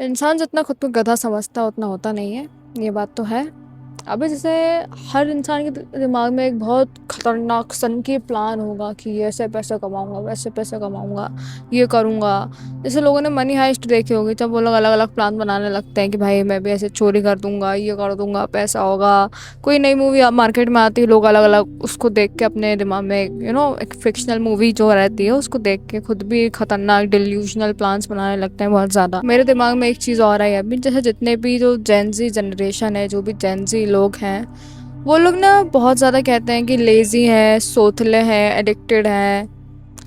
इंसान जितना खुद को गधा समझता है उतना होता नहीं है, ये बात तो है। अभी जैसे हर इंसान के दिमाग में एक बहुत खतरनाक सन की प्लान होगा कि ये ऐसे पैसे कमाऊंगा, वैसे पैसे कमाऊंगा, ये करूंगा। जैसे लोगों ने मनी हाइस्ट देखी होगी, जब वो लोग अलग अलग प्लान बनाने लगते हैं कि भाई मैं भी ऐसे चोरी कर दूंगा, ये कर दूंगा, पैसा होगा। कोई नई मूवी मार्केट में आती है, लोग अलग अलग उसको देख के अपने दिमाग में एक फिक्शनल मूवी जो रहती है उसको देख के खुद भी खतरनाक डिल्यूशनल प्लान्स बनाने लगते हैं बहुत ज़्यादा। मेरे दिमाग में एक चीज़ और आई है अभी, जैसे जितने भी जो जेनजी जनरेशन है, जो भी जेनजी लोग हैं, वो लोग ना बहुत ज़्यादा कहते हैं कि लेज़ी हैं, सोथले हैं, एडिक्टेड हैं,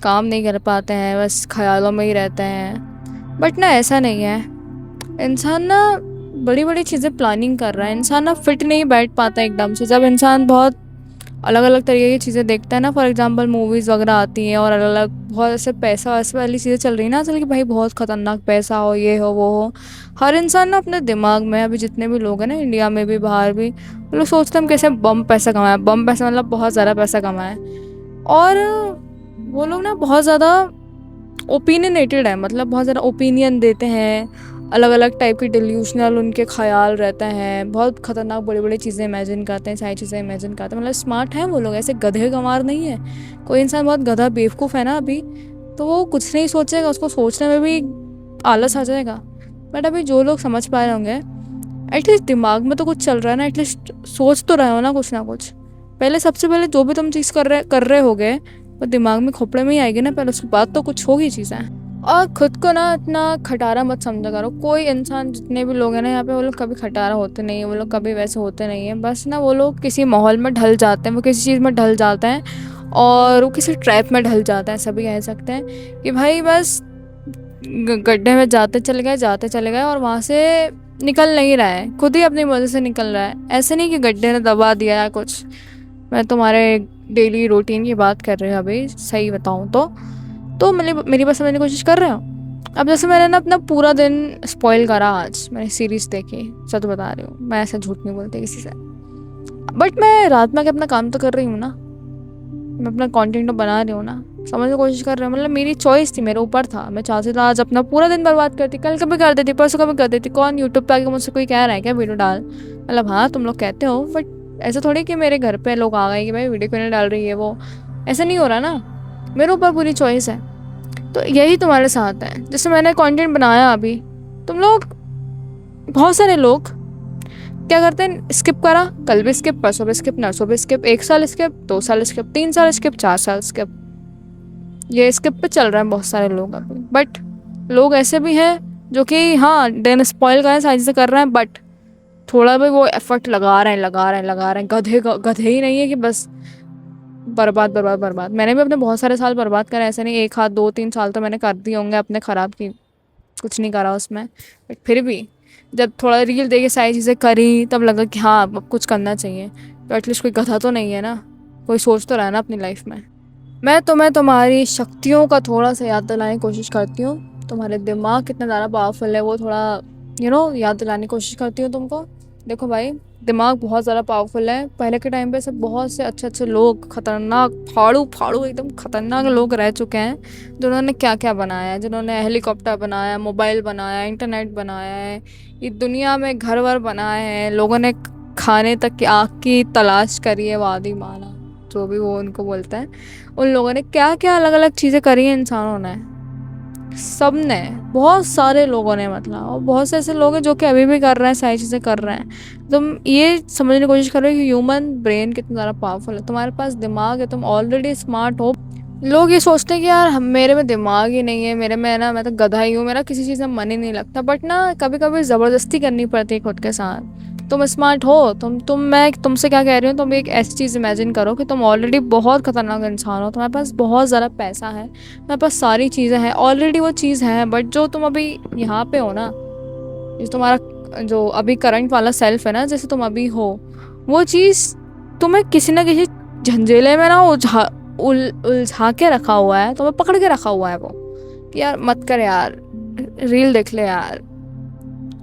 काम नहीं कर पाते हैं, बस ख्यालों में ही रहते हैं। बट ना ऐसा नहीं है। इंसान ना बड़ी बड़ी चीज़ें प्लानिंग कर रहा है। इंसान ना फिट नहीं बैठ पाता एकदम से। जब इंसान बहुत अलग अलग तरीके की चीज़ें देखता है ना, फॉर एग्जांपल मूवीज़ वगैरह आती हैं और अलग अलग बहुत ऐसे पैसा वैसे वाली चीज़ें चल रही है ना आजकल कि भाई बहुत ख़तरनाक पैसा हो, ये हो वो हो। हर इंसान ना अपने दिमाग में, अभी जितने भी लोग हैं ना इंडिया में भी बाहर भी, वो लोग सोचते हैं हम कैसे बम पैसा कमाएं। बम पैसा मतलब बहुत ज़्यादा पैसा कमाएं। और वो लोग ना बहुत ज़्यादा ओपिनियनेटेड है, मतलब बहुत ज़्यादा ओपिनियन देते हैं। अलग अलग टाइप की डिल्यूशनल उनके ख्याल रहते हैं, बहुत ख़तरनाक बड़ी बड़ी चीज़ें इमेजिन करते हैं, सारी चीज़ें इमेजिन करते हैं। मतलब स्मार्ट हैं वो लोग, ऐसे गधे गंवार नहीं है। कोई इंसान बहुत गधा बेवकूफ़ है ना अभी, तो वो कुछ नहीं सोचेगा, उसको सोचने में भी आलस आ जाएगा। बट अभी जो लोग समझ पा रहे होंगे, एटलीस्ट दिमाग में तो कुछ चल रहा है ना, एटलीस्ट सोच तो रहे हो ना कुछ ना कुछ। पहले सबसे पहले जो भी तुम चीज़ कर रहे होगे वो दिमाग में खोपड़े में ही आएगी ना पहले, उसके बाद तो कुछ होगी चीज़ें। और खुद को ना इतना खटारा मत समझा करो। कोई इंसान, जितने भी लोग हैं ना यहाँ पे, वो लोग कभी खटारा होते नहीं है, वो लोग कभी वैसे होते नहीं है। बस ना वो लोग किसी माहौल में ढल जाते हैं, वो किसी चीज़ में ढल जाते हैं और वो किसी ट्रैप में ढल जाते हैं, सभी कह सकते हैं कि भाई बस गड्ढे में जाते चले गए और वहाँ से निकल नहीं रहा है, खुद ही अपनी मर्जी से निकल रहा है। ऐसे नहीं कि गड्ढे ने दबा दिया या कुछ। मैं तुम्हारे डेली रूटीन की बात कर रही हूँ अभी, सही बताऊँ तो मेरी बात समझने की कोशिश कर रहे हो। अब जैसे मैंने ना अपना पूरा दिन स्पॉइल करा, आज मैंने सीरीज देखी, सच बता रही हूँ, मैं ऐसा झूठ नहीं बोलती किसी से। बट मैं रात में आके अपना काम तो कर रही हूँ ना, मैं अपना कंटेंट तो बना रही हूँ ना, समझने की कोशिश कर रही हूँ। मतलब मेरी चॉइस थी, मेरे ऊपर था। मैं चाहती तो आज अपना पूरा दिन बर्बाद करती, कल कभी कर देती, परसों कभी कर देती। कौन यूट्यूब पे आके मुझसे कोई कह रहा है क्या वीडियो डाल? मतलब हाँ तुम लोग कहते हो, बट ऐसा थोड़ी कि मेरे घर पे लोग आ गए कि भाई वीडियो क्यों नहीं डाल रही है वो। ऐसा नहीं हो रहा ना, मेरे ऊपर पूरी चॉइस है। तो यही तुम्हारे साथ है। जैसे मैंने कंटेंट बनाया अभी, तुम लोग, बहुत सारे लोग क्या करते हैं, स्किप करा, कल भी स्किप, परसों भी स्किप, नरसों भी स्किप, 1 साल स्किप, 2 साल स्किप, 3 साल स्किप, 4 साल स्किप। ये स्किप पे चल रहा है बहुत सारे लोग अभी। बट लोग ऐसे भी हैं जो कि हाँ दिन स्पॉइल कर रहे हैं, सारी चीज़ें कर रहे हैं, बट थोड़ा भी वो एफर्ट लगा रहे हैं। गधे ही नहीं है कि बस बर्बाद बर्बाद बर्बाद। मैंने भी अपने बहुत सारे साल बर्बाद करे, ऐसे नहीं, एक हाथ 2-3 साल तो मैंने कर दिए होंगे अपने ख़राब की, कुछ नहीं करा उसमें। बट फिर भी जब थोड़ा रील देखे, सारी चीज़ें करी, तब लगा कि हाँ अब कुछ करना चाहिए। तो एटलीस्ट कोई गधा तो नहीं है ना, कोई सोच तो रहा है ना अपनी लाइफ में। मैं तुम्हें तुम्हारी शक्तियों का थोड़ा सा याद दिलाने की कोशिश करती हूँ। तुम्हारे दिमाग कितना ज़्यादा पावरफुल है वो थोड़ा याद दिलाने की कोशिश करती हूँ तुमको। देखो भाई, दिमाग बहुत ज़्यादा पावरफुल है। पहले के टाइम पे सब बहुत से अच्छे अच्छे लोग, खतरनाक फाड़ू फाड़ू एकदम खतरनाक लोग रह चुके हैं, जिन्होंने क्या क्या बनाया है। जिन्होंने हेलीकॉप्टर बनाया, मोबाइल बनाया, इंटरनेट बनाया है, ये दुनिया में घर वर बनाए हैं। लोगों ने खाने तक की आग की तलाश करी है, वादी माना जो भी वो उनको बोलते हैं। उन लोगों ने क्या क्या अलग अलग चीज़ें करी हैं इंसानों ने, सब ने, बहुत सारे लोगों ने। मतलब और बहुत से ऐसे लोग हैं जो कि अभी भी कर रहे हैं, सारी चीज़ें कर रहे हैं। तुम ये समझने की कोशिश करो कि ह्यूमन ब्रेन कितना ज़्यादा पावरफुल है। तुम्हारे पास दिमाग है, तुम ऑलरेडी स्मार्ट हो। लोग ये सोचते हैं कि यार हम, मेरे में दिमाग ही नहीं है, मेरे में है ना, मैं तो गधा ही हूँ, मेरा किसी चीज़ में मन ही नहीं लगता। बट ना कभी कभी ज़बरदस्ती करनी पड़ती है खुद के साथ। तुम स्मार्ट हो, मैं तुमसे क्या कह रही हूँ, तुम एक ऐसी चीज़ इमेजिन करो कि तुम ऑलरेडी बहुत खतरनाक इंसान हो, तुम्हारे पास बहुत ज़्यादा पैसा है, तुम्हारे पास सारी चीज़ें हैं, ऑलरेडी वो चीज़ है। बट जो तुम अभी यहाँ पे हो ना, जो तुम्हारा जो अभी करंट वाला सेल्फ है ना, जैसे तुम अभी हो, वो चीज़ तुम्हें किसी ना किसी झंझेले में ना उलझा के रखा हुआ है, तुम्हें पकड़ के रखा हुआ है वो, कि यार मत कर यार, रील देख ले यार,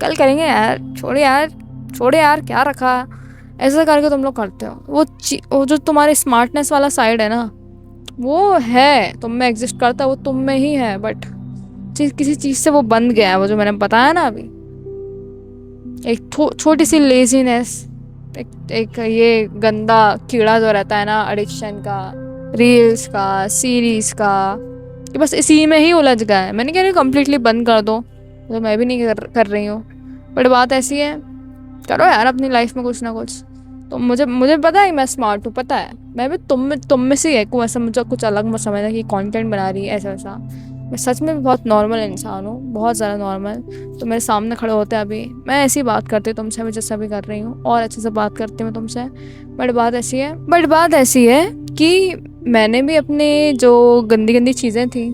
कल करेंगे यार, छोड़े यार क्या रखा। ऐसा करके तुम लोग करते हो। वो जो तुम्हारे स्मार्टनेस वाला साइड है ना, वो है तुम में एग्जिस्ट करता है, वो तुम में ही है। बट किसी चीज़ से वो बंद गया है, वो जो मैंने बताया ना अभी, एक छोटी सी लेजीनेस, एक ये गंदा कीड़ा जो रहता है ना एडिक्शन का, रील्स का, सीरीज का, कि बस इसी में ही उलझ गया है। मैंने कह रही कंप्लीटली बंद कर दो, तो मैं भी नहीं कर रही हूँ, बट बात ऐसी है, करो यार अपनी लाइफ में कुछ ना कुछ। तो मुझे मुझे पता है मैं स्मार्ट हूँ, पता है, मैं भी तुम में से ही एक हूँ, ऐसा मुझे कुछ अलग मत समझना कि कंटेंट बना रही है ऐसा वैसा। मैं सच में बहुत नॉर्मल इंसान हूँ, बहुत ज़्यादा नॉर्मल। तो मेरे सामने खड़े होते हैं अभी, मैं ऐसी बात करती हूँ तुमसे, मैं जैसा भी कर रही हूँ, और अच्छे से बात करती हूँ तुमसे। बट बात ऐसी है कि मैंने भी अपनी जो गंदी गंदी चीज़ें थी,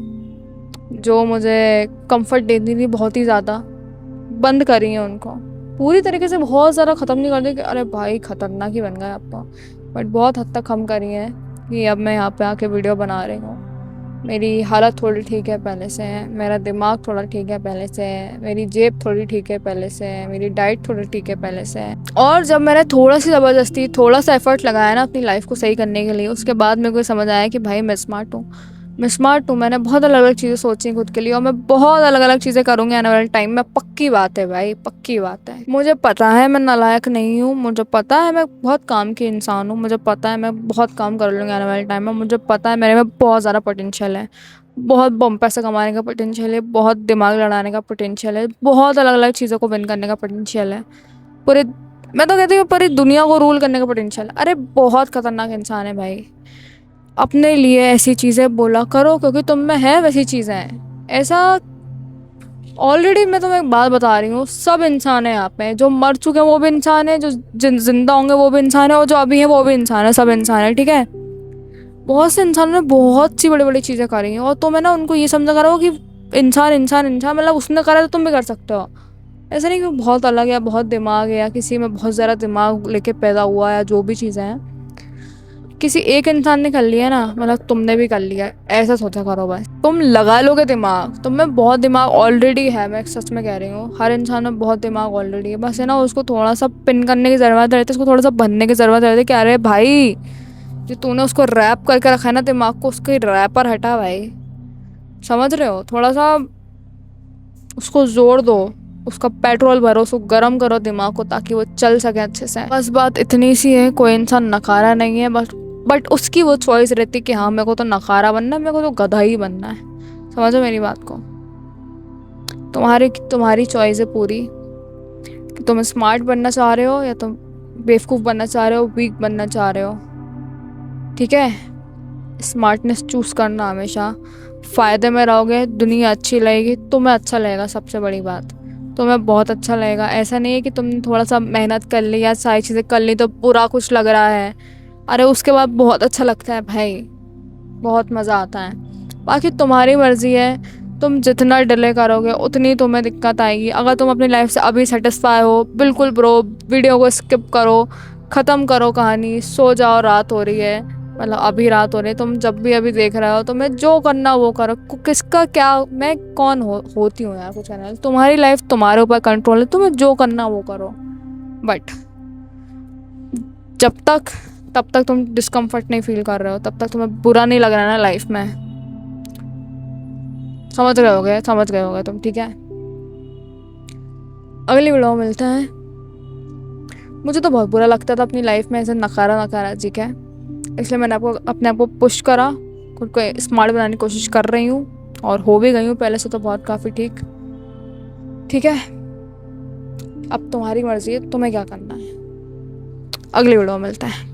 जो मुझे कंफर्ट देती थी बहुत ही ज़्यादा, बंद करी है उनको। पूरी तरीके से बहुत ज़्यादा ख़त्म नहीं कर दी कि अरे भाई ख़तरनाक ही बन गए आप तो, बट बहुत हद तक कम करी है कि अब मैं यहाँ पे आके वीडियो बना रही हूँ। मेरी हालत थोड़ी ठीक है पहले से, मेरा दिमाग थोड़ा ठीक है पहले से, मेरी जेब थोड़ी ठीक है पहले से, मेरी डाइट थोड़ी ठीक है पहले से। और जब मैंने थोड़ा सी ज़बरदस्ती थोड़ा सा एफर्ट लगाया ना अपनी लाइफ को सही करने के लिए, उसके बाद मेरे को समझ आया कि भाई मैं स्मार्ट हूँ, मैं स्मार्ट हूँ। मैंने बहुत अलग अलग चीज़ें सोची खुद के लिए, और मैं बहुत अलग अलग चीज़ें करूँगी आने वाले टाइम में, पक्की बात है भाई, पक्की बात है। मुझे पता है मैं नालायक नहीं हूँ, मुझे पता है मैं बहुत काम की इंसान हूँ, मुझे पता है मैं बहुत काम कर लूँगी आने वाले टाइम में, मुझे पता है मेरे में बहुत ज़्यादा पोटेंशियल है, बहुत बम पैसा कमाने का पोटेंशियल है, बहुत दिमाग लड़ाने का पोटेंशियल है, बहुत अलग अलग चीज़ों को विन करने का पोटेंशियल है, पूरे, मैं तो कहती हूँ पूरी दुनिया को रूल करने का पोटेंशियल। अरे बहुत खतरनाक इंसान है भाई। अपने लिए ऐसी चीज़ें बोला करो क्योंकि तुम में है वैसी चीज़ें, ऐसा। ऑलरेडी मैं तुम्हें एक बात बता रही हूँ, सब इंसान है यहाँ पे, जो मर चुके हैं वो भी इंसान है, जो जिंदा होंगे वो भी इंसान है, और जो अभी हैं वो भी इंसान है, सब इंसान है, ठीक है। बहुत से इंसानों ने बहुत सी बड़ी बड़ी चीज़ें करी हैं, और तुम्हें ना उनको ये समझा करो कि इंसान इंसान इंसान, मतलब उसने करा तो तुम भी कर सकते हो। ऐसा नहीं कि बहुत अलग है या बहुत दिमाग है या किसी में बहुत ज़्यादा दिमाग लेके पैदा हुआ या जो भी चीज़ें हैं, किसी एक इंसान ने कर लिया ना, मतलब तुमने भी कर लिया, ऐसा सोचा करो बस। तुम लगा लोगे दिमाग, तुम में बहुत दिमाग ऑलरेडी है, मैं सच में कह रही हूँ, हर इंसान में बहुत दिमाग ऑलरेडी है, बस है ना उसको थोड़ा सा पिन करने की ज़रूरत रहती है, उसको थोड़ा सा भरने की ज़रूरत रहती है कि अरे भाई जो तूने उसको रैप करके रखा है ना दिमाग को, उसके रैपर हटा भाई, समझ रहे हो, थोड़ा सा उसको जोर दो, उसका पेट्रोल भरो, उसको गर्म करो दिमाग को, ताकि वो चल सके अच्छे से। बस बात इतनी सी है, कोई इंसान नकारा नहीं है, बट उसकी वो चॉइस रहती कि हाँ मेरे को तो नकारा बनना है, मेरे को तो गधा ही बनना है। समझो मेरी बात को, तुम्हारी तुम्हारी चॉइस है पूरी कि तुम स्मार्ट बनना चाह रहे हो या तुम बेवकूफ़ बनना चाह रहे हो, वीक बनना चाह रहे हो, ठीक है। स्मार्टनेस चूज़ करना हमेशा, फ़ायदे में रहोगे, दुनिया अच्छी लगेगी, तुम्हें अच्छा लगेगा, सबसे बड़ी बात तुम्हें बहुत अच्छा लगेगा। ऐसा नहीं है कि तुमने थोड़ा सा मेहनत कर ली या सारी चीज़ें कर ली तो बुरा कुछ लग रहा है, अरे उसके बाद बहुत अच्छा लगता है भाई, बहुत मज़ा आता है। बाकी तुम्हारी मर्ज़ी है, तुम जितना डिले करोगे उतनी तुम्हें दिक्कत आएगी। अगर तुम अपनी लाइफ से अभी सेटिस्फाई हो, बिल्कुल ब्रो, वीडियो को स्किप करो, ख़त्म करो कहानी, सो जाओ, रात हो रही है, मतलब अभी रात हो रही है, तुम जब भी अभी देख रहे हो तुम्हें जो करना वो करो, किसका क्या, मैं कौन होती हूँ यार कुछ कहना, तुम्हारी लाइफ तुम्हारे ऊपर कंट्रोल है, तुम्हें जो करना वो करो। बट जब तक तब तक तुम डिस्कम्फर्ट नहीं फील कर रहे हो, तब तक तुम्हें बुरा नहीं लग रहा है ना लाइफ में, समझ गए होगे तुम, ठीक है। अगली वीडियो में मिलते हैं। मुझे तो बहुत बुरा लगता था अपनी लाइफ में ऐसे नकारा नकारा, ठीक है, इसलिए मैंने अपने आप को पुश करा, खुद को स्मार्ट बनाने की कोशिश कर रही हूँ, और हो भी गई हूँ पहले से तो बहुत काफ़ी ठीक, ठीक है। अब तुम्हारी मर्जी है, तुम्हें क्या करना है। अगली वीडियो में मिलता है।